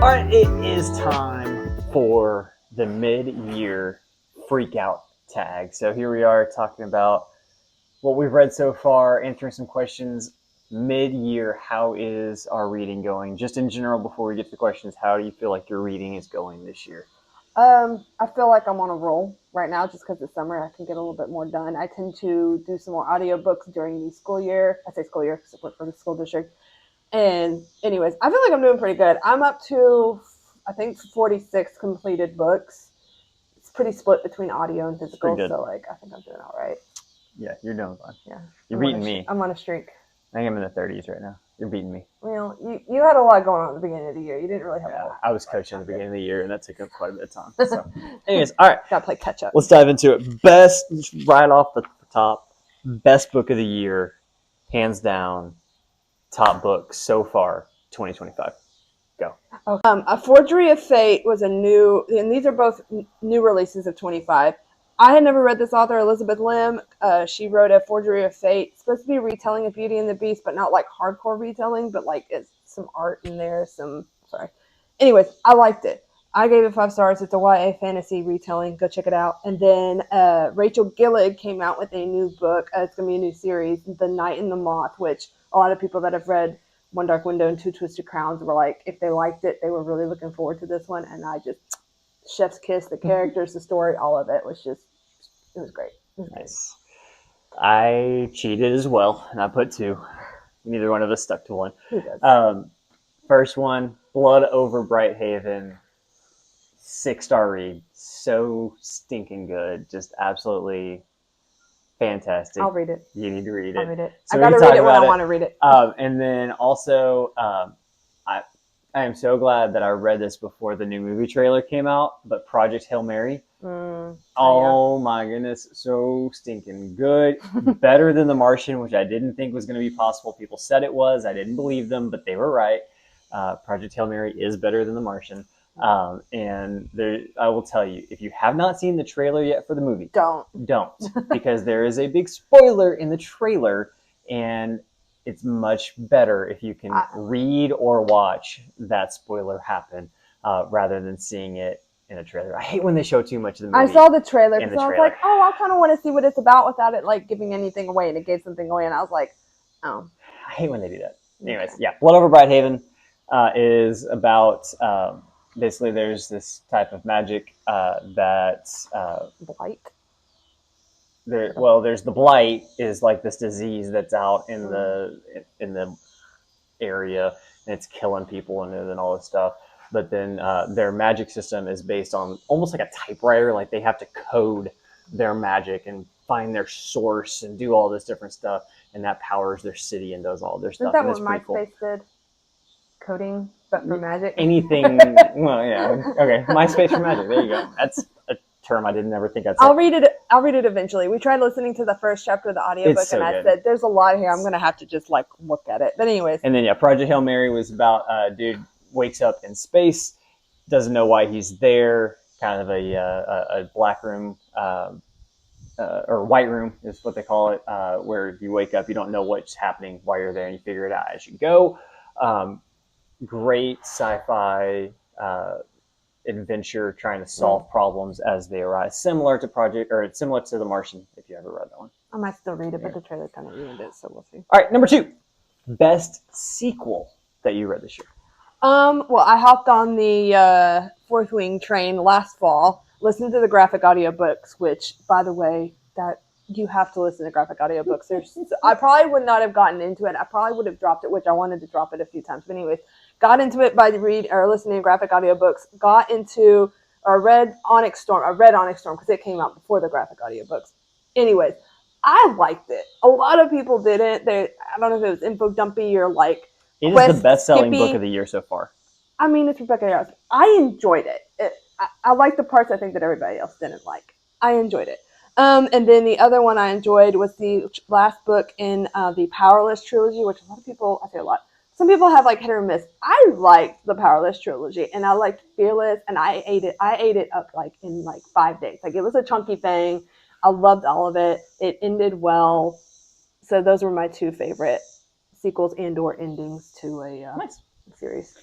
All right, it is time for the mid-year freak out tag. So here we are talking about what we've read so far, answering some questions mid-year. How is our reading going? Just in general, before we get to the questions, how do you feel like your reading is going this year? I feel like I'm on a roll right now just because it's summer. I can get a little bit more done. I tend to do some more audiobooks during the school year. I say school year because I work for the school district. And anyways, I feel like I'm doing pretty good. I'm up to, I think, 46 completed books. It's pretty split between audio and physical, so like I think I'm doing all right. Yeah, you're doing fine. Yeah, you're beating me. I'm on a streak. I think I'm in the 30s right now. You're beating me. Well, you had a lot going on at the beginning of the year. You didn't really have. I was coaching at the beginning of the year, and that took up quite a bit of time. So, anyways, all right, gotta play catch up. Let's dive into it. Best, right off the top, best book of the year, hands down. Top book so far, 2025. Go. A Forgery of Fate was a new, and these are both new releases of 25. I had never read this author, Elizabeth Lim. She wrote A Forgery of Fate. It's supposed to be a retelling of Beauty and the Beast, but not like hardcore retelling, but like it's some art in there. Anyways, I liked it. I gave it 5 stars. It's a YA fantasy retelling. Go check it out. And then Rachel Gillig came out with a new book. It's going to be a new series, The Night and the Moth, which a lot of people that have read One Dark Window and Two Twisted Crowns were like, if they liked it, they were really looking forward to this one. And I just, chef's kiss, the characters, the story, all of it was just, it was great. It was nice. Great. I cheated as well, and I put 2. Neither one of us stuck to one. Who does? First one, Blood Over Brighthaven. 6-star read. So stinking good. Just absolutely fantastic. I'll read it. You need to read it. I'll read it. So I got to read it when I want to read it. And then also, I am so glad that I read this before the new movie trailer came out, but Project Hail Mary. My goodness. So stinking good. Better than The Martian, which I didn't think was going to be possible. People said it was. I didn't believe them, but they were right. Project Hail Mary is better than The Martian. And there, I will tell you, if you have not seen the trailer yet for the movie, don't, because there is a big spoiler in the trailer, and it's much better if you can read or watch that spoiler happen, rather than seeing it in a trailer. I hate when they show too much of the movie. I saw the trailer because I was like, oh, I kind of want to see what it's about without it like giving anything away, and it gave something away, and I was like, oh. I hate when they do that. Anyways, yeah, Blood Over Brighthaven is about. Basically, there's this type of magic that blight. There's the blight is like this disease that's out in the area, and it's killing people and all this stuff. But then their magic system is based on almost like a typewriter. Like they have to code their magic and find their source and do all this different stuff, and that powers their city and does all their stuff. Isn't that what MySpace did? Coding, but for magic. Anything. Well, yeah. Okay. MySpace for magic. There you go. That's a term I didn't ever think I'd say. I'll read it eventually. We tried listening to the first chapter of the audiobook, so and I said, "There's a lot here. I'm gonna have to just like look at it." But anyways. And then Project Hail Mary was about a dude wakes up in space, doesn't know why he's there. Kind of a black room. Or white room is what they call it, where you wake up, you don't know what's happening while you're there, and you figure it out as you go. Great sci-fi adventure trying to solve problems as they arise, similar to The Martian, if you ever read that one. I might still read it, but the trailer kind of ruined it, so we'll see. All right, number 2, best sequel that you read this year. Well, I hopped on the Fourth Wing train last fall, listened to the graphic audiobooks, which, by the way, that you have to listen to graphic audiobooks. I probably would not have gotten into it. I probably would have dropped it, which I wanted to drop it a few times. But anyways, got into it by listening to graphic audiobooks. Read Onyx Storm. I read Onyx Storm because it came out before the graphic audiobooks. Anyways, I liked it. A lot of people didn't. I don't know if it was info dumpy or like. It is the best-selling book of the year so far. I mean, it's Rebecca Yarros. I enjoyed it. I liked the parts I think that everybody else didn't like. I enjoyed it. And then the other one I enjoyed was the last book in the Powerless trilogy, which a lot of people, I say a lot, some people have like hit or miss. I liked the Powerless trilogy, and I liked Fearless, and I ate it up like in like 5 days. Like it was a chunky thing. I loved all of it. It ended well. So those were my 2 favorite sequels and/or endings to a Nice. series.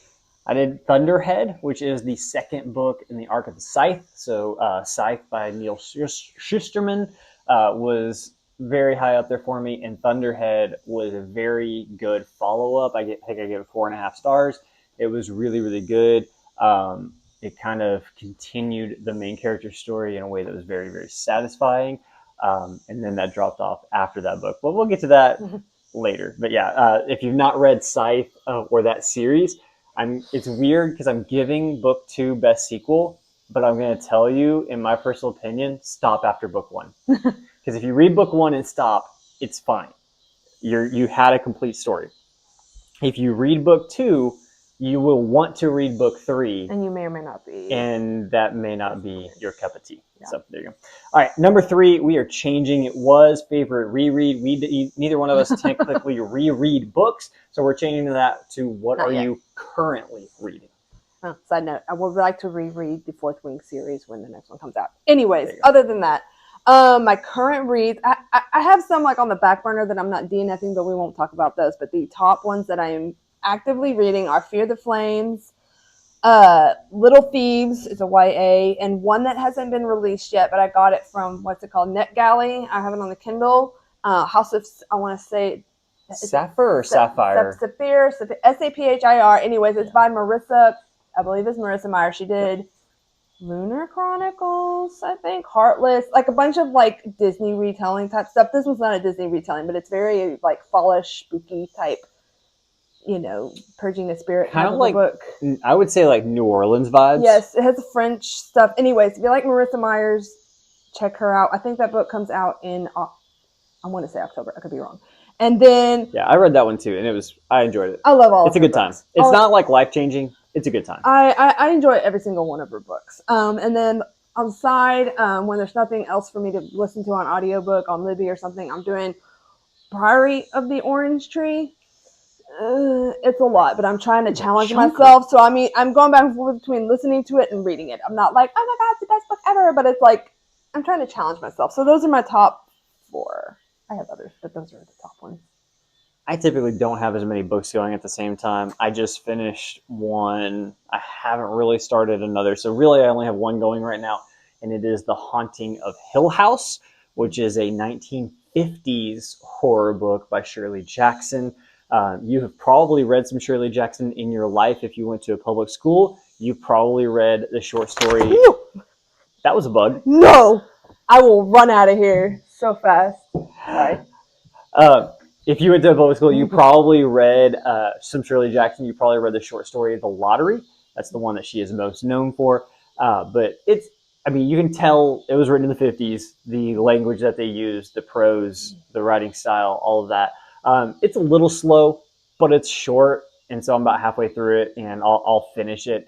I did Thunderhead, which is the second book in the arc of the Scythe. So Scythe by Neal Shusterman was very high up there for me, and Thunderhead was a very good follow-up. I think I gave it 4.5 stars. It was really, really good. It kind of continued the main character story in a way that was very, very satisfying. And then that dropped off after that book. But we'll get to that later. But yeah, if you've not read Scythe or that series, it's weird because I'm giving book 2 best sequel, but I'm going to tell you, in my personal opinion, stop after book 1. Because if you read book 1 and stop, it's fine. You had a complete story. If you read book 2, you will want to read book 3. And you may or may not be. And that may not be your cup of tea. Yeah. So there you go. All right, number 3, we are changing. It was favorite reread. Neither one of us technically reread books, so we're changing that to what not are yet. You currently reading? Oh, side note, I would like to reread the Fourth Wing series when the next one comes out. Anyways, other than that, my current reads, I have some like on the back burner that I'm not DNFing, but we won't talk about those. But the top ones that I am actively reading are Fear the Flames, Little Thieves is a YA, and one that hasn't been released yet, but I got it from, NetGalley. I have it on the Kindle. House of, I want to say... Sapphire or Sapphire? Saphir, Saphir. Anyways, it's by Marissa, I believe it's Marissa Maehrer. She did Lunar Chronicles, I think, Heartless, like a bunch of like Disney retelling type stuff. This one's not a Disney retelling, but it's very like fallish, spooky type, purging the spirit kind of like book. I would say like New Orleans vibes. Yes, it has French stuff. Anyways, if you like Marissa Maehrer, check her out. I think that book comes out in, I want to say October. I could be wrong. And then... Yeah, I read that one too, and I enjoyed it. I love all of her books. It's a good time. It's not like life-changing. It's a good time. I enjoy every single one of her books. And then on the side, when there's nothing else for me to listen to on audiobook, on Libby or something, I'm doing Priory of the Orange Tree. It's a lot, but I'm trying to challenge myself. So, I'm going back and forth between listening to it and reading it. I'm not like, oh my God, it's the best book ever. But it's like, I'm trying to challenge myself. So those are my top 4. I have others, but those are the top ones. I typically don't have as many books going at the same time. I just finished one. I haven't really started another. So really, I only have one going right now, and it is The Haunting of Hill House, which is a 1950s horror book by Shirley Jackson. You have probably read some Shirley Jackson in your life if you went to a public school. You probably read the short story. Ew. That was a bug. No! I will run out of here so fast. Sorry. If you went to a public school, you probably read some Shirley Jackson. You probably read the short story The Lottery. That's the one that she is most known for. But you can tell it was written in the 50s. The language that they used, the prose, the writing style, all of that. It's a little slow, but it's short. And so I'm about halfway through it, and I'll finish it.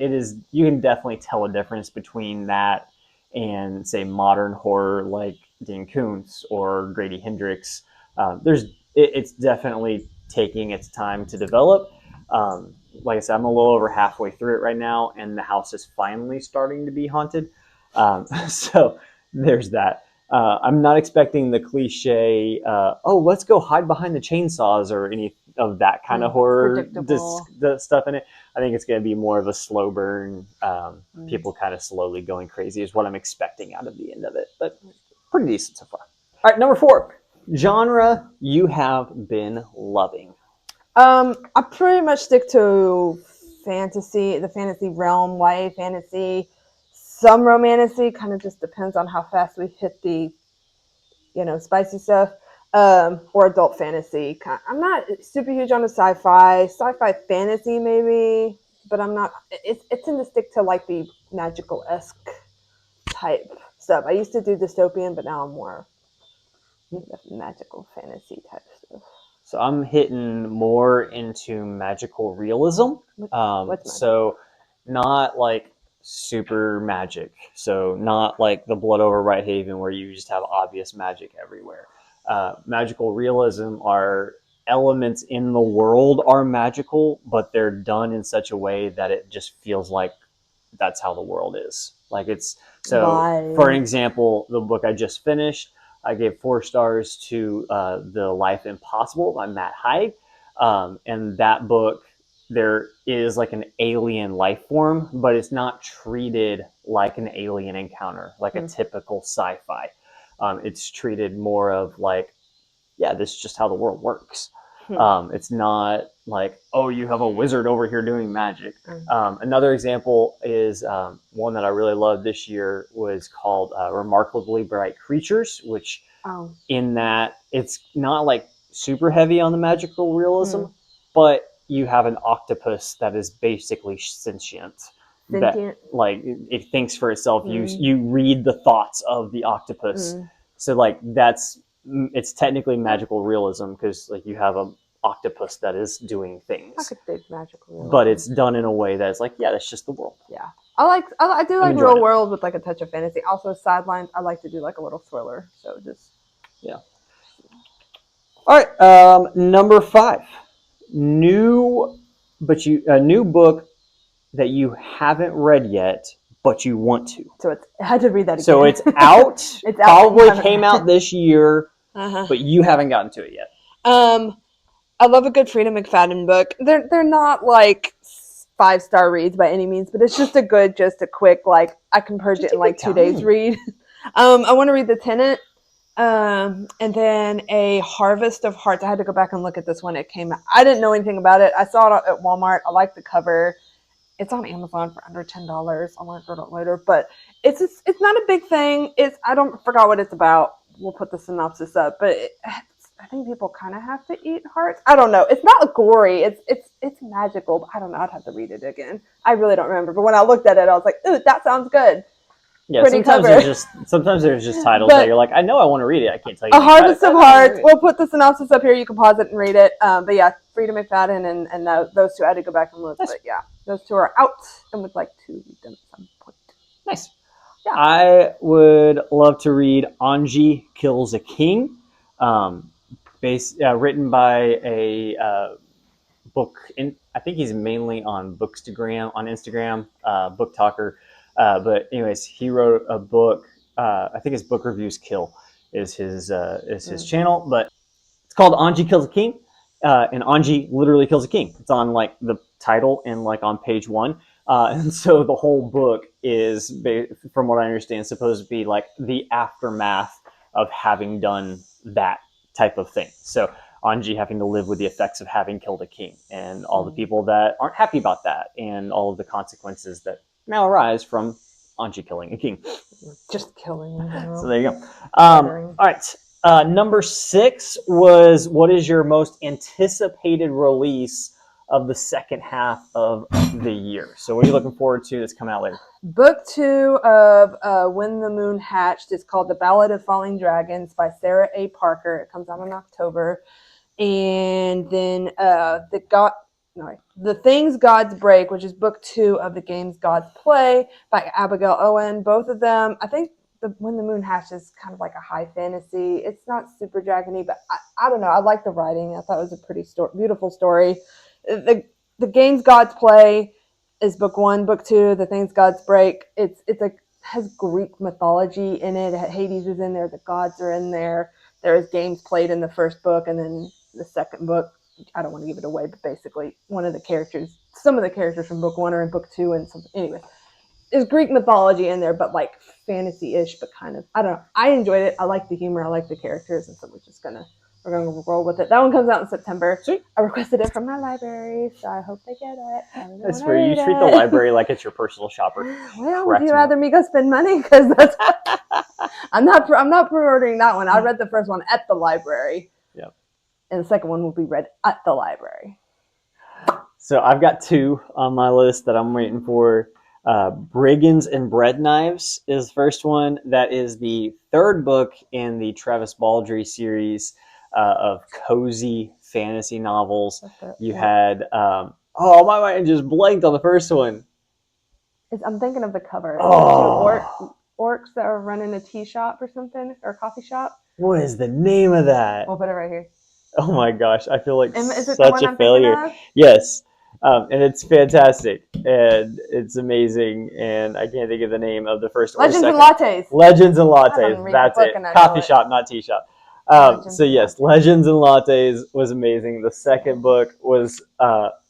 You can definitely tell a difference between that and, say, modern horror like Dean Koontz or Grady Hendrix. It's definitely taking its time to develop. Like I said, I'm a little over halfway through it right now, and the house is finally starting to be haunted. So there's that. I'm not expecting the cliche, let's go hide behind the chainsaws or any of that kind of horror stuff in it. I think it's going to be more of a slow burn, people kind of slowly going crazy is what I'm expecting out of the end of it. But pretty decent so far. All right, number 4. Genre you have been loving. I pretty much stick to fantasy, the fantasy realm, YA fantasy, some romantasy, kind of just depends on how fast we hit the, spicy stuff, or adult fantasy. I'm not super huge on the sci-fi fantasy maybe, but I'm not, it tends to stick to like the magical-esque type stuff. I used to do dystopian, but now I'm more magical fantasy type stuff. So I'm hitting more into magical realism. So not like super magic. So not like the Blood Over Whitehaven where you just have obvious magic everywhere. Magical realism are elements in the world are magical, but they're done in such a way that it just feels like that's how the world is. Like it's so. For an example, the book I just finished, I gave 4 stars to The Life Impossible by Matt Haig. And that book, there is like an alien life form, but it's not treated like an alien encounter, like a typical sci-fi. It's treated more of like, yeah, this is just how the world works. It's not like, oh, you have a wizard over here doing magic. Another example is one that I really loved this year was called Remarkably Bright Creatures, which in that it's not like super heavy on the magical realism, but you have an octopus that is basically sentient. That like it thinks for itself. You read the thoughts of the octopus. So like it's technically magical realism because like you have a octopus that is doing things. I could say magical realism. But it's done in a way that's like, yeah, that's just the world. Yeah. I do like real world with like a touch of fantasy. Also sidelines, I like to do like a little thriller. So just All right, number 5. New book that you haven't read yet, but you want to. So I had to read that again. So it's out. It's probably came out this year, but you haven't gotten to it yet. I love a good Frida McFadden book. They're not like 5-star reads by any means, but it's just a quick, like I can purge it in like 2 days read. I want to read The Tenant. And then A Harvest of Hearts. I had to go back and look at this when it came out. I didn't know anything about it. I saw it at Walmart. I like the cover. It's on Amazon for under $10. I'll learn it later, but it's not a big thing. I forgot what it's about. We'll put the synopsis up, but I think people kind of have to eat hearts. I don't know. It's not gory. It's magical. But I don't know. I'd have to read it again. I really don't remember. But when I looked at it, I was like, ooh, that sounds good. Yeah, sometimes there's just titles that you're like, I know I want to read it. I can't tell you. A Harvest of Hearts. We'll put the synopsis up here. You can pause it and read it. But yeah, Frida McFadden and those two. I had to go back and look. Nice. But yeah, those two are out and would like to read them at some point. Nice. Yeah. I would love to read Anji Kills a King, written by a book. I think he's mainly on Instagram, Book Talker. But anyways, he wrote a book. I think his Book Reviews Kill is his channel, but it's called Anji Kills a King, and Anji literally kills a king. It's on like the title and like on page 1, and so the whole book is, from what I understand, supposed to be like the aftermath of having done that type of thing. So Anji having to live with the effects of having killed a king, and all the people that aren't happy about that, and all of the consequences that now arise from Anji killing a king. Just killing in general. So there you go. All right. Number 6 was, what is your most anticipated release of the second half of the year? So what are you looking forward to that's coming out later? Book 2 of When the Moon Hatched is called The Ballad of Falling Dragons by Sarah A. Parker. It comes out in October. And then The Things Gods Break, which is book 2 of the Games Gods Play by Abigail Owen. Both of them, I think When the Moon Hatched is kind of like a high fantasy. It's not super dragony, but I don't know. I like the writing. I thought it was a pretty beautiful story. The Games Gods Play is book 1. Book 2, The Things Gods Break. It's like has Greek mythology in it. Hades is in there. The gods are in there. There's games played in the first book, and then the second book. I don't want to give it away, but basically some of the characters from book 1 are in book 2 and something. Anyway, there's Greek mythology in there, but like fantasy-ish, but kind of, I don't know. I enjoyed it. I like the humor. I like the characters. And so we're going to roll with it. That one comes out in September. Sweet. I requested it from my library, so I hope they get it. That's where you treat the library like it's your personal shopper. Well, would you rather me go spend money? Because that's I'm not pre-ordering that one. I read the first one at the library. Yep. And the second one will be read at the library. So I've got 2 on my list that I'm waiting for. Brigands and Bread Knives is the first one. That is the 3rd book in the Travis Baldree series of cozy fantasy novels. You had, my mind just blanked on the first one. I'm thinking of the cover. Oh. Orcs that are running a tea shop or something, or a coffee shop. What is the name of that? We'll put it right here. Oh my gosh, I feel like is it such a failure. Yes, and it's fantastic, and it's amazing, and I can't think of the name of the first Legends or and second. Lattes. Legends and Lattes, that's it. Coffee shop, not tea shop. So yes, Legends and Lattes was amazing. The second book was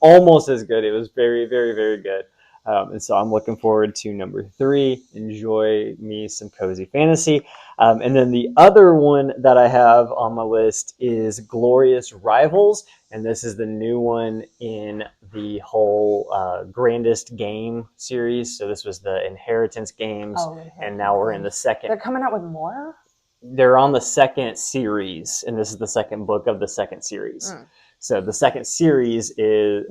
almost as good. It was very, very, very good. And so I'm looking forward to number 3. Enjoy me some cozy fantasy. And then the other one that I have on my list is Glorious Rivals. And this is the new one in the whole Grandest Game series. So this was the Inheritance games. And now we're in the second. They're coming out with more? They're on the second series. And this is the second book of the second series. So the second series is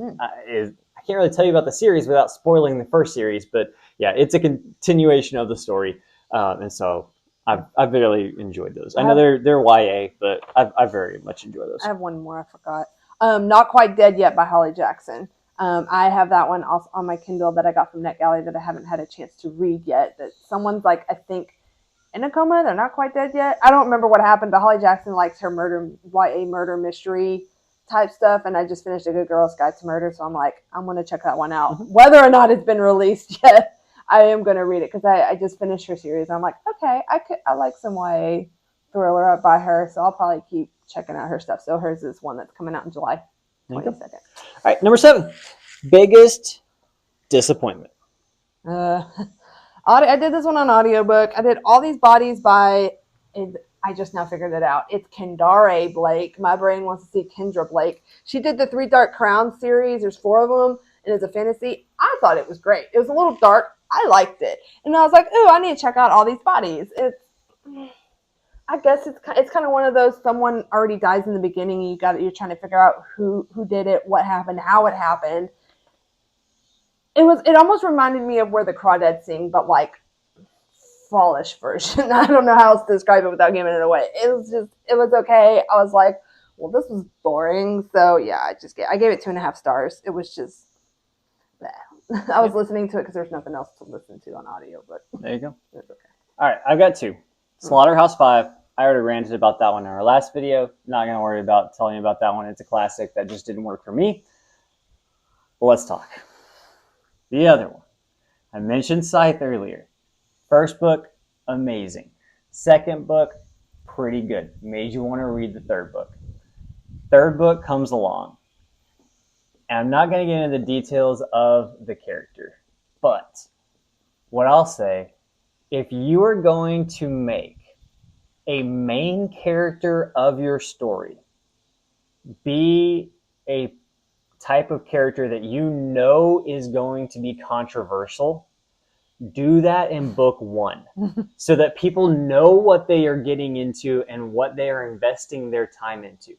I can't really tell you about the series without spoiling the first series, but yeah, it's a continuation of the story, and so I've really enjoyed those. I know they're YA, but I've very much enjoyed those. I have one more I forgot. Not Quite Dead Yet by Holly Jackson. I have that one also on my Kindle that I got from NetGalley that I haven't had a chance to read yet. That someone's like, I think, in a coma. They're not quite dead yet. I don't remember what happened, but Holly Jackson likes her YA murder mystery type stuff, and I just finished A Good Girl's Guide to Murder, so I'm like, I'm going to check that one out. Whether or not it's been released yet, I am going to read it, because I just finished her series. I'm like, okay, I like some YA thriller up by her, so I'll probably keep checking out her stuff. So hers is one that's coming out in July 22nd. All right, number 7. Biggest disappointment. I did this one on audiobook. I did All These Bodies by... I just now figured it out. It's Kendare Blake. My brain wants to see Kendra Blake. She did the 3 Dark Crowns series. There's 4 of them, and it's a fantasy. I thought it was great. It was a little dark. I liked it. And I was like, ooh, I need to check out All These Bodies. I guess it's kind of one of those, someone already dies in the beginning, and you're trying to figure out who did it, what happened, how it happened. It almost reminded me of Where the Crawdads Sing, but like fallish version. I don't know how else to describe it without giving it away. It was okay. I was like, well, this was boring. So yeah, I gave it 2.5 stars. It was just, bleh. I was listening to it because there's nothing else to listen to on audio, but there you go. It's okay. All right, I've got 2. Slaughterhouse 5. I already ranted about that one in our last video. Not going to worry about telling you about that one. It's a classic that just didn't work for me. But let's talk. The other one. I mentioned Scythe earlier. First book, amazing. Second book, pretty good. Made you want to read the third book. Third book comes along. And I'm not going to get into the details of the character. But what I'll say, if you are going to make a main character of your story be a type of character that you know is going to be controversial, do that in book 1 so that people know what they are getting into and what they are investing their time into.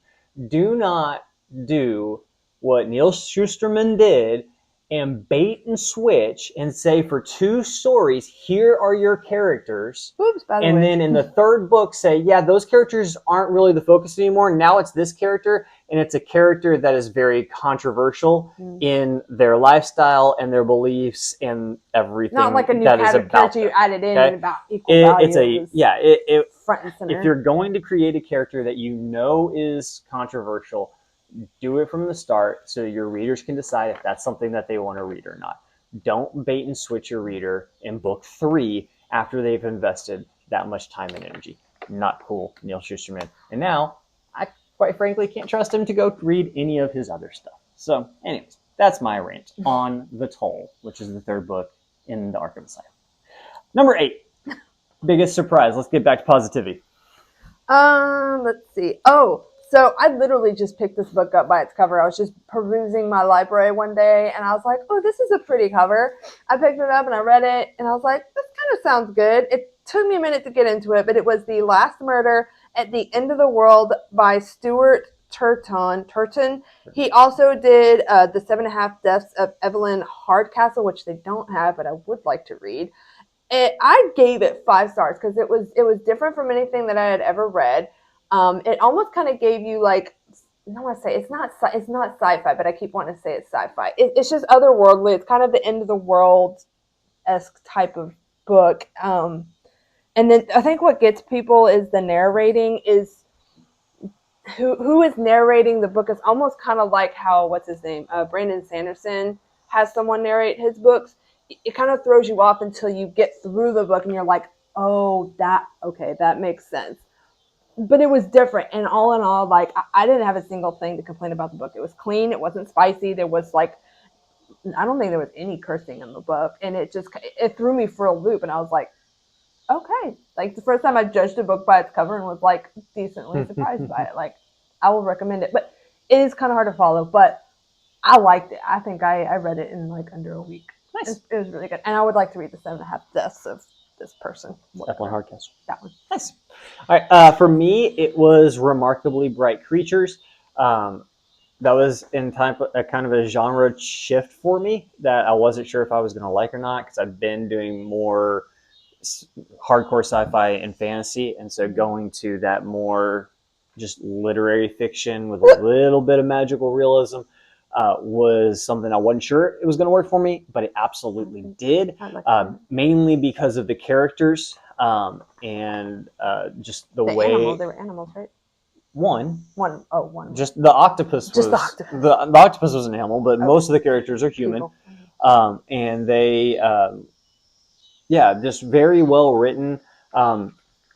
Do not do what Neal Shusterman did and bait and switch and say for 2 stories, here are your characters. Oops, by the way. And then in the third book say, yeah, those characters aren't really the focus anymore. Now it's this character, and it's a character that is very controversial in their lifestyle and their beliefs and everything. Not like a new character you added in and about equal value. Front and center. If you're going to create a character that you know is controversial, do it from the start so your readers can decide if that's something that they want to read or not. Don't bait and switch your reader in book 3 after they've invested that much time and energy. Not cool, Neal Shusterman. And now, I quite frankly can't trust him to go read any of his other stuff. So, anyways, that's my rant on The Toll, which is the third book in the Arc of the Scythe. Number 8. Biggest surprise. Let's get back to positivity. Let's see. So I literally just picked this book up by its cover. I was just perusing my library one day, and I was like, oh, this is a pretty cover. I picked it up, and I read it, and I was like, this kind of sounds good. It took me a minute to get into it, but it was The Last Murder at the End of the World by Stuart Turton. He also did The 7.5 Deaths of Evelyn Hardcastle, which they don't have, but I would like to read. I gave it 5 stars because it was different from anything that I had ever read. It almost kind of gave you like, I don't want to say it's not sci-fi, but I keep wanting to say it's sci-fi. It's just otherworldly. It's kind of the end of the world-esque type of book. And then I think what gets people is the narrating is who is narrating the book is almost kind of like how, what's his name? Brandon Sanderson has someone narrate his books. It kind of throws you off until you get through the book and you're like, oh, that makes sense. but it was different. And all in all, like, I didn't have a single thing to complain about the book. It was clean. It wasn't spicy. There was, like, I don't think there was any cursing in the book. And it threw me for a loop. And I was like, okay. Like, the first time I judged a book by its cover and was, like, decently surprised by it. Like, I will recommend it. But it is kind of hard to follow. But I liked it. I think I read it in, like, under a week. Nice. It was really good. And I would like to read the 7.5 Deaths of this person. Definitely Hardcastle. That one. Nice. All right. For me, it was Remarkably Bright Creatures. That was in time a kind of a genre shift for me that I wasn't sure if I was going to like or not, because I've been doing more hardcore sci-fi and fantasy, and so going to that more just literary fiction with a little bit of magical realism was something I wasn't sure it was going to work for me, but it absolutely did, mainly because of the characters and just the way... Animals. They were animals, right? One. Just the octopus was... the octopus. The octopus was an animal, but most of the characters are human. And they... just very well written.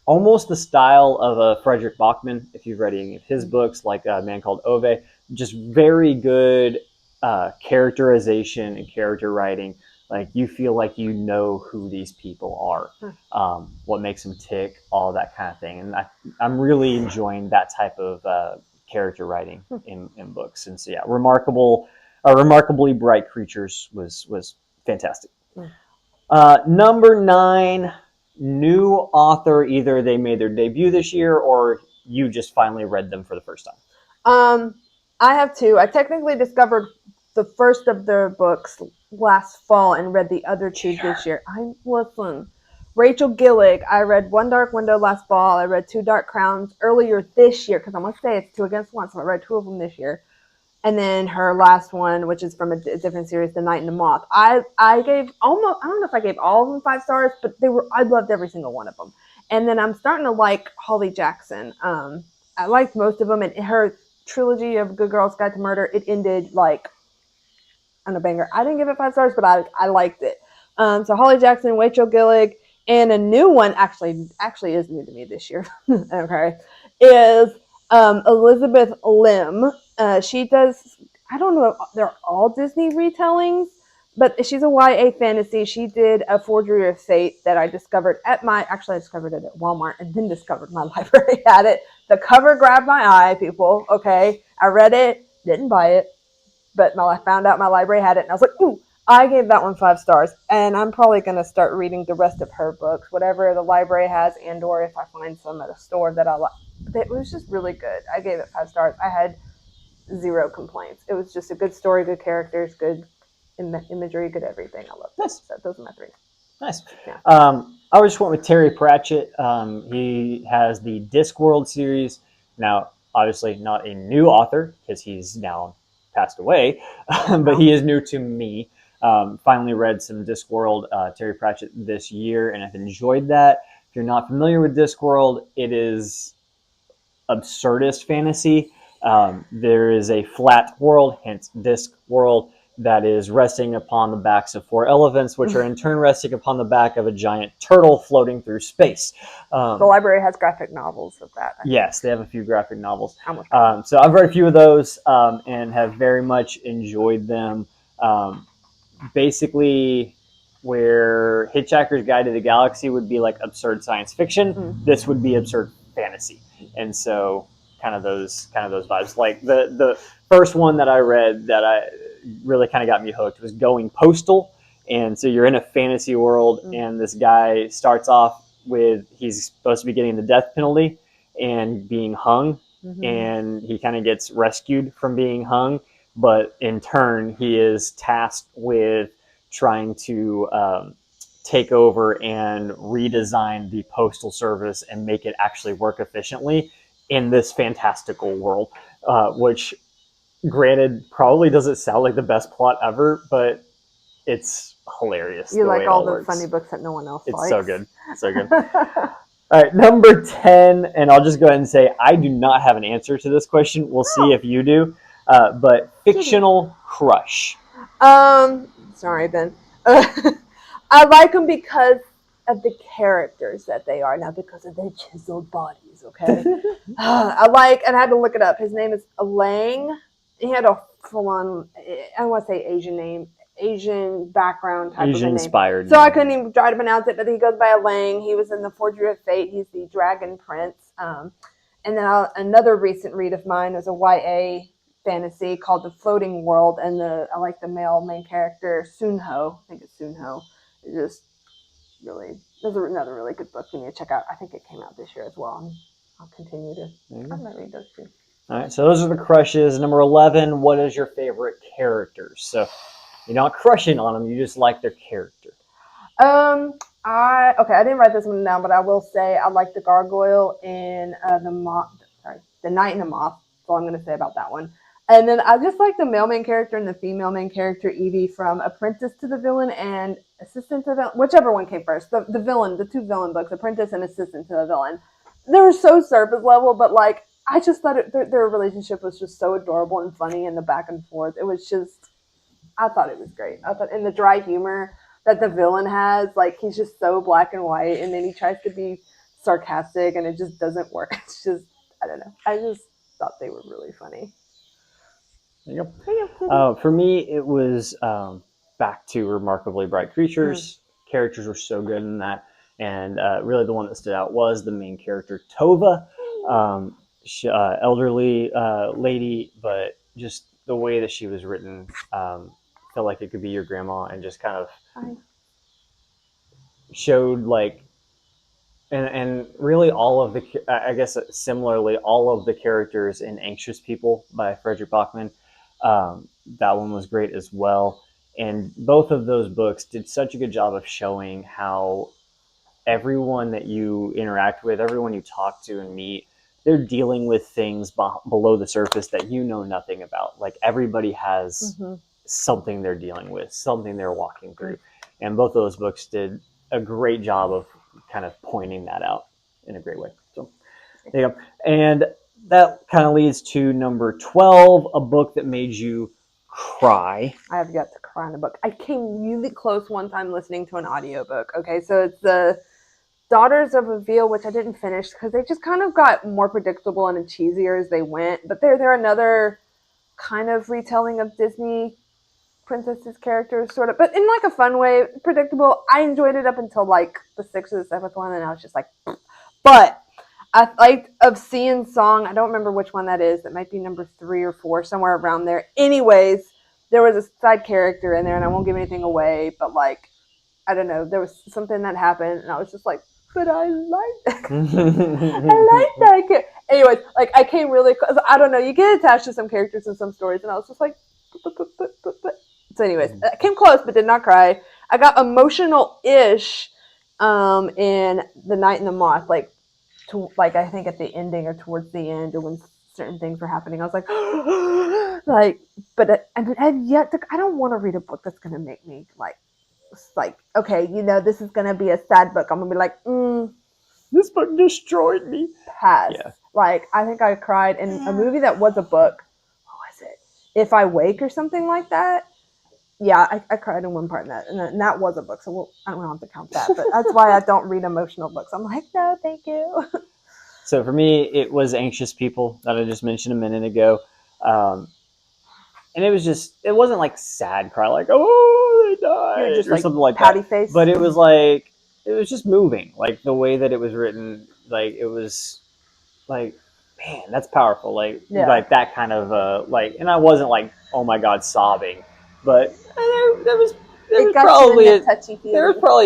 Almost the style of a Frederick Bachman, if you've read any of his books, like A Man Called Ove. Just very good characterization and character writing. Like, you feel like you know who these people are, what makes them tick, all that kind of thing. And I'm really enjoying that type of character writing in books. And so, yeah, Remarkably Bright Creatures was fantastic. Number 9, new author. Either they made their debut this year or you just finally read them for the first time. I have 2. I technically discovered the first of their books last fall and read the other 2 this year. Listen. Rachel Gillig. I read One Dark Window last fall. I read Two Dark Crowns earlier this year, because I must say it's 2 against 1, so I read 2 of them this year. And then her last one, which is from a different series, The Night and the Moth. I gave almost, I don't know if I gave all of them 5 stars, but I loved every single one of them. And then I'm starting to like Holly Jackson. I liked most of them, and her trilogy of Good Girls Guide to Murder, it ended like on a banger. I didn't give it 5 stars, but I liked it. So Holly Jackson, Rachel Gillig, and a new one actually is new to me this year. Okay, is Elizabeth Lim. She does, I don't know if they're all Disney retellings, but she's a YA fantasy. She did a Forgery of Fate that I discovered I discovered it at Walmart and then discovered my library had it. The cover grabbed my eye, people. Okay. I read it, didn't buy it, but I found out my library had it and I was like, ooh, I gave that one 5 stars. And I'm probably going to start reading the rest of her books, whatever the library has, and or if I find some at a store that I like. It was just really good. I gave it 5 stars. I had 0 complaints. It was just a good story, good characters, good imagery, good everything. I loved it. Nice. So those are my 3. Nice. Yeah. I just went with Terry Pratchett. He has the Discworld series. Now, obviously not a new author because he's now passed away, but he is new to me. Finally read some Discworld, Terry Pratchett this year, and I've enjoyed that. If you're not familiar with Discworld, it is absurdist fantasy. There is a flat world, hence Disc World, that is resting upon the backs of 4 elephants, which are in turn resting upon the back of a giant turtle floating through space. The library has graphic novels of that. Yes, they have a few graphic novels. So I've read a few of those and have very much enjoyed them. Basically, where Hitchhiker's Guide to the Galaxy would be like absurd science fiction, this would be absurd fantasy. And so kind of those vibes. Like the first one that I read that I really kind of got me hooked was Going Postal. And so you're in a fantasy world and this guy starts off with, he's supposed to be getting the death penalty and being hung, and he kind of gets rescued from being hung, but in turn he is tasked with trying to take over and redesign the postal service and make it actually work efficiently in this fantastical world, which granted probably doesn't sound like the best plot ever, but it's hilarious. You like all the funny books that no one else likes. It's so good. So good. All right, number 10, and I'll just go ahead and say I do not have an answer to this question. We'll see if you do. But fictional crush. Sorry, Ben. I like them because of the characters that they are, not because of their chiseled bodies, okay? And I had to look it up. His name is Lang. He had a full-on, I don't want to say Asian name, Asian background type Asian of a name. inspired. So I couldn't even try to pronounce it, but he goes by a Lang. He was in the Forgery of Fate. He's the Dragon Prince. And then another recent read of mine was a YA fantasy called The Floating World, and I like the male main character, Sunho. I think it's Sunho. It's just really, there's another really good book you need to check out. I think it came out this year as well. And I'll continue to, I might read those too. All right, so those are the crushes. Number 11, what is your favorite characters? So you're not crushing on them, you just like their character. I didn't write this one down, but I will say I like the gargoyle in the Knight and the Moth. That's all I'm going to say about that one. And then I just like the male main character and the female main character, Evie, from Apprentice to the Villain and Assistant to the Villain, whichever one came first. The villain, the two villain books, Apprentice and Assistant to the Villain. They were so surface level, but like I just thought their relationship was just so adorable and funny, and the back and forth. It was just, I thought it was great. I thought, in the dry humor that the villain has, like he's just so black and white, and then he tries to be sarcastic, and it just doesn't work. It's just, I don't know. I just thought they were really funny. There you go. For me, it was back to Remarkably Bright Creatures. Characters were so good in that, and really the one that stood out was the main character, Tova. Elderly lady, but just the way that she was written felt like it could be your grandma, and just kind of showed like, and really all of the, I guess similarly, all of the characters in Anxious People by Frederick Bachman, that one was great as well. And both of those books did such a good job of showing how everyone that you interact with, everyone you talk to and meet, they're dealing with things below the surface that you know nothing about. Like everybody has something they're dealing with, something they're walking through. And both of those books did a great job of kind of pointing that out in a great way. So there you go. And that kind of leads to number 12, a book that made you cry. I have yet to cry in a book. I came really close one time listening to an audiobook. Okay, so it's the Daughters of Aviel, which I didn't finish because they just kind of got more predictable and cheesier as they went. But they're another kind of retelling of Disney princesses characters, sort of, but in like a fun way, predictable. I enjoyed it up until like the 6th or the 7th one, and I was just like, but I liked Obscene Song. I don't remember which one that is. That might be number 3 or 4, somewhere around there. Anyways, there was a side character in there, and I won't give anything away, but like, I don't know, there was something that happened, and I was just like, but I like that. I like that character. Anyways, like I came really close. I don't know, you get attached to some characters in some stories, and I was just like, but. So anyways, I came close, but did not cry. I got emotional-ish in The Knight and the Moth, like I think at the ending or towards the end, or when certain things were happening, I was like, but I've yet to. I don't want to read a book that's gonna make me like, okay, this is gonna be a sad book. I'm gonna be like, this book destroyed me. Pass. Yeah. Like I think I cried in a movie that was a book. What was it? If I Wake or something like that. Yeah, I cried in one part in that, and that was a book, so I don't have to count that. But that's why I don't read emotional books. I'm like, no, thank you. So for me, it was Anxious People that I just mentioned a minute ago. And it wasn't like sad cry, like, oh, they died, just or like something like pouty that. Face. But it was just moving. Like the way that it was written, like it was like, man, that's powerful. Like, like that kind of, and I wasn't like, oh my God, sobbing. But there was probably a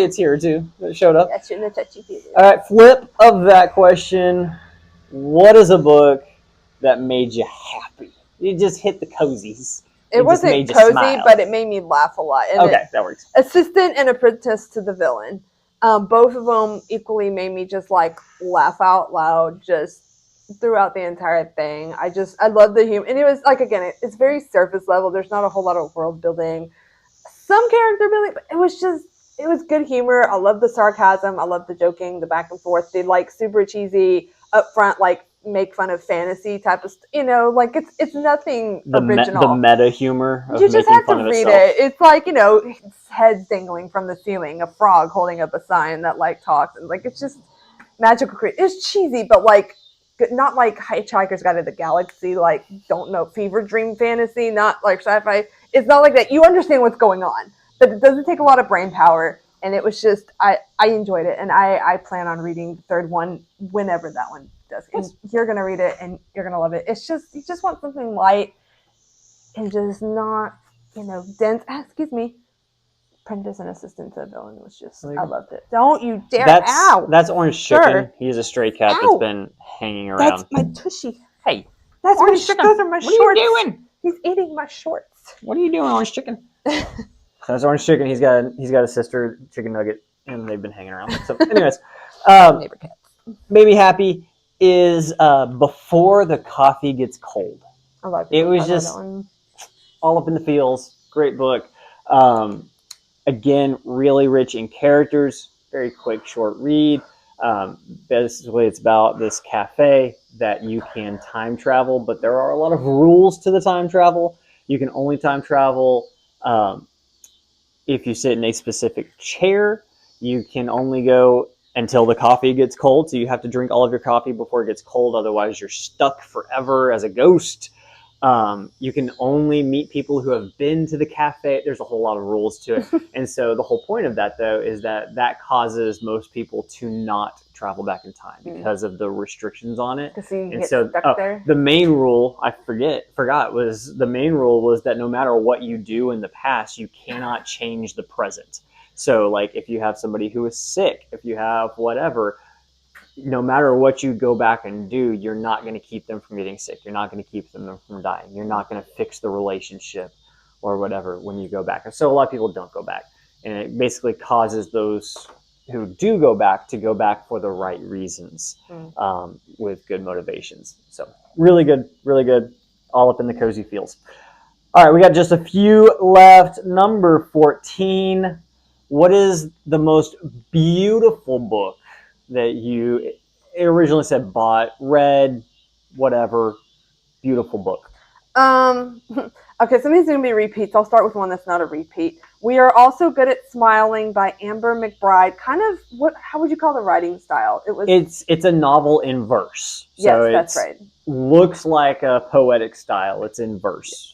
tear or two that showed up. That's in the touchy feeling. All right, flip of that question. What is a book that made you happy? You just hit the cozies. It wasn't cozy, but it made me laugh a lot. And that works. Assistant and Apprentice to the Villain. Both of them equally made me just like laugh out loud just throughout the entire thing. I love the humor, and it was like, again, it's very surface level. There's not a whole lot of world building, some character building, but it was good humor. I love the sarcasm, I love the joking, the back and forth. They like super cheesy upfront, like make fun of fantasy type of like it's nothing original. The meta humor of you just making have fun to of read itself. it. It's like heads dangling from the ceiling, a frog holding up a sign that like talks, and like it's just magical. It's cheesy, but like not like Hitchhiker's Guide to the Galaxy, like don't know, fever dream fantasy, not like sci-fi. It's not like that. You understand what's going on, but it doesn't take a lot of brain power. And it was just, I enjoyed it, and I plan on reading the third one whenever that one does. And you're going to read it, and you're going to love it. It's just, you just want something light and just not, dense. Excuse me. Apprentice and Assistant to the Villain was just, I loved it. Don't you dare. That's Orange Chicken. He's a stray cat that's been hanging around. That's my tushy. Hey. Those are my shorts. What are you doing? He's eating my shorts. What are you doing, Orange Chicken? That's Orange Chicken. He's got a sister, Chicken Nugget, and they've been hanging around. So, anyways, Neighbor cats. Made me happy is Before the Coffee Gets Cold. I love it. It was just all up in the feels. Great book. Again, really rich in characters. Very quick, short read. Basically, it's about this cafe that you can time travel, but there are a lot of rules to the time travel. You can only time travel if you sit in a specific chair. You can only go until the coffee gets cold, so you have to drink all of your coffee before it gets cold, otherwise you're stuck forever as a ghost. You can only meet people who have been to the cafe. There's a whole lot of rules to it. And so the whole point of that, though, is that causes most people to not travel back in time because of the restrictions on it. And so stuck there. The main rule, the main rule was that no matter what you do in the past, you cannot change the present. So like if you have somebody who is sick, if you have whatever, no matter what you go back and do, you're not going to keep them from getting sick. You're not going to keep them from dying. You're not going to fix the relationship or whatever when you go back. And so a lot of people don't go back. And it basically causes those who do go back to go back for the right reasons with good motivations. So really good, all up in the cozy feels. All right, we got just a few left. Number 14. What is the most beautiful book that you originally said bought, read, whatever, beautiful book? Okay, some of these are going to be repeats. I'll start with one that's not a repeat. We Are Also Good at Smiling by Amber McBride. Kind of, how would you call the writing style? It's a novel in verse. So yes, that's right. Looks like a poetic style. It's in verse.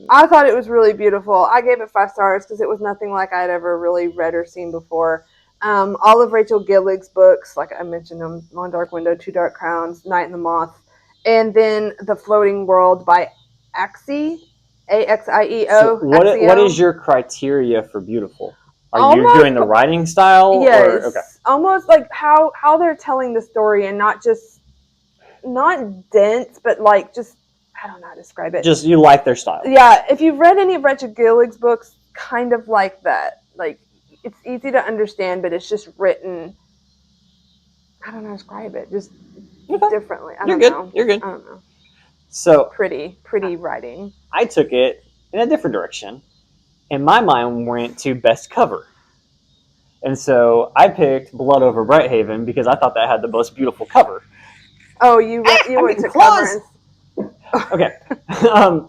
I thought it was really beautiful. I gave it 5 stars because it was nothing like I'd ever really read or seen before. All of Rachel Gillig's books, like I mentioned them, One Dark Window, Two Dark Crowns, Night and the Moth, and then The Floating World by Axie, Aixieo. So what is your criteria for beautiful? Are you doing the writing style? Yes. Okay. Almost like how they're telling the story and not dense, but like just, I don't know how to describe it. Just you like their style. Yeah. If you've read any of Rachel Gillig's books, kind of like that. Like, it's easy to understand, but it's just written, I don't know how to describe it, just differently. I don't know. You're good. I don't know. So pretty writing. I took it in a different direction, and my mind went to best cover. And so I picked Blood Over Brighthaven because I thought that had the most beautiful cover. Oh, you went to cover. Okay.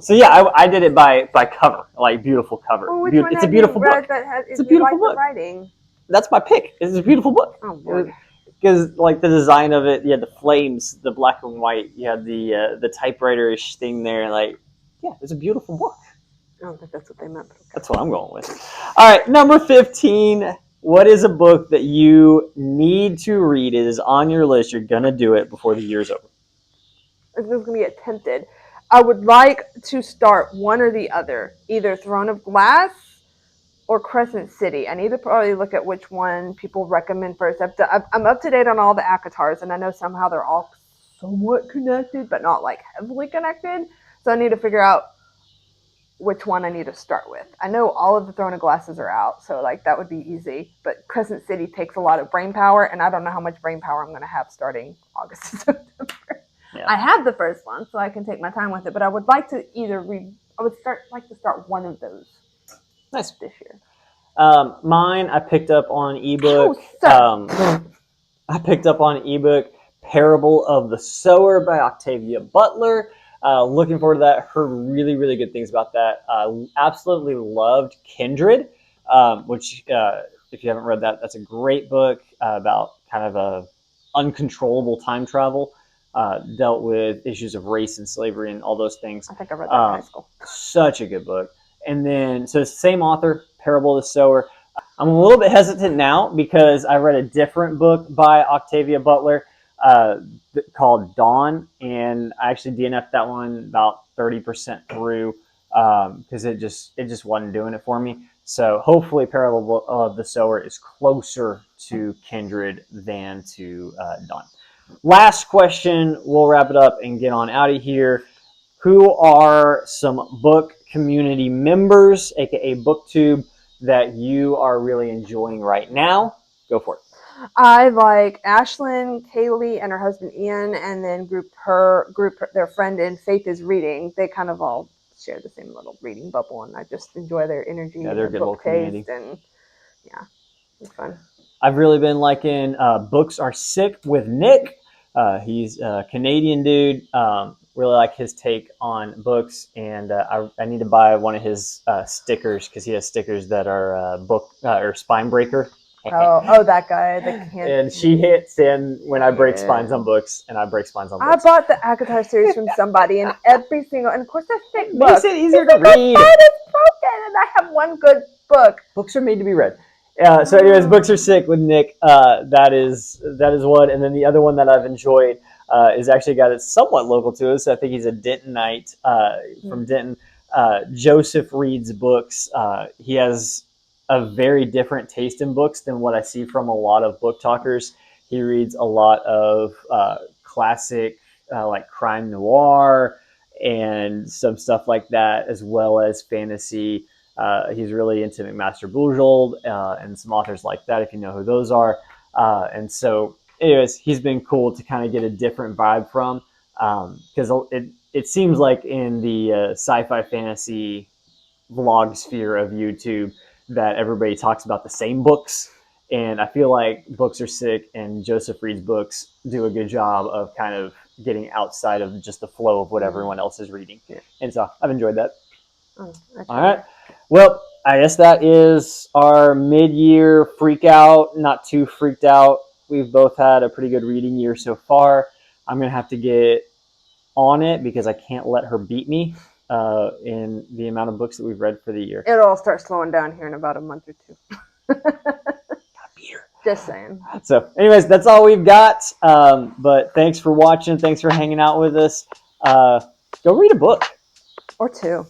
So yeah, I did it by cover, like beautiful cover. Well, it's a beautiful book. It's a beautiful book. Writing? That's my pick. It's a beautiful book. Oh boy. Because like the design of it, you had the flames, the black and white. You had the typewriter-ish thing there. Like, yeah, it's a beautiful book. I don't think that's what they meant. But okay. That's what I'm going with. All right, number 15. What is a book that you need to read? It is on your list. You're gonna do it before the year's over. This is going to be attempted. I would like to start one or the other, either Throne of Glass or Crescent City. I need to probably look at which one people recommend first. I'm up to date on all the ACOTARs, and I know somehow they're all somewhat connected, but not like heavily connected. So I need to figure out which one I need to start with. I know all of the Throne of Glasses are out, so like that would be easy. But Crescent City takes a lot of brain power, and I don't know how much brain power I'm going to have starting August and September. Yeah. I have the first one, so I can take my time with it. But I would like to like to start one of those. Nice. This year. Mine, I picked up on ebook. I picked up on ebook Parable of the Sower by Octavia Butler. Looking forward to that. Heard really, really good things about that. Absolutely loved Kindred. which if you haven't read that, that's a great book about kind of a uncontrollable time travel. Dealt with issues of race and slavery and all those things. I think I read that in high school. Such a good book. And then, so it's the same author, Parable of the Sower. I'm a little bit hesitant now because I read a different book by Octavia Butler called Dawn, and I actually DNF'd that one about 30% through because it just wasn't doing it for me. So hopefully Parable of the Sower is closer to Kindred than to Dawn. Last question, we'll wrap it up and get on out of here. Who are some book community members, aka BookTube, that you are really enjoying right now? Go for it. I like Ashlyn, Kaylee, and her husband Ian, and then group their friend in Faith is Reading. They kind of all share the same little reading bubble, and I just enjoy their energy Yeah, they're and a good book little taste, community. and yeah, it's fun. I've really been liking Books Are Sick with Nick. He's a Canadian dude. Really like his take on books, and I need to buy one of his stickers because he has stickers that are book or spine breaker. Oh, that guy. And she hits in when I break spines on books, and I break spines on books. I bought the Akatar series from somebody, and every single, and of course that's thick book. Makes it easier to read. My spine is broken, and I have one good book. Books are made to be read. So anyways, Books Are Sick with Nick. That is one. And then the other one that I've enjoyed is actually a guy that's somewhat local to us. I think he's a Dentonite from Denton. Joseph reads books. He has a very different taste in books than what I see from a lot of book talkers. He reads a lot of classic like crime noir and some stuff like that, as well as fantasy. He's really into McMaster Bujold and some authors like that, if you know who those are. And so, anyways, he's been cool to kind of get a different vibe from, because it seems like in the sci-fi fantasy vlog sphere of YouTube that everybody talks about the same books. And I feel like Books Are Sick and Joseph Reed's books do a good job of kind of getting outside of just the flow of what everyone else is reading. Yeah. And so I've enjoyed that. All right. Well, I guess that is our mid-year freak out. Not too freaked out. We've both had a pretty good reading year so far. I'm going to have to get on it because I can't let her beat me in the amount of books that we've read for the year. It'll all start slowing down here in about a month or two. Just saying. So anyways, that's all we've got. But thanks for watching. Thanks for hanging out with us. Go read a book. Or two.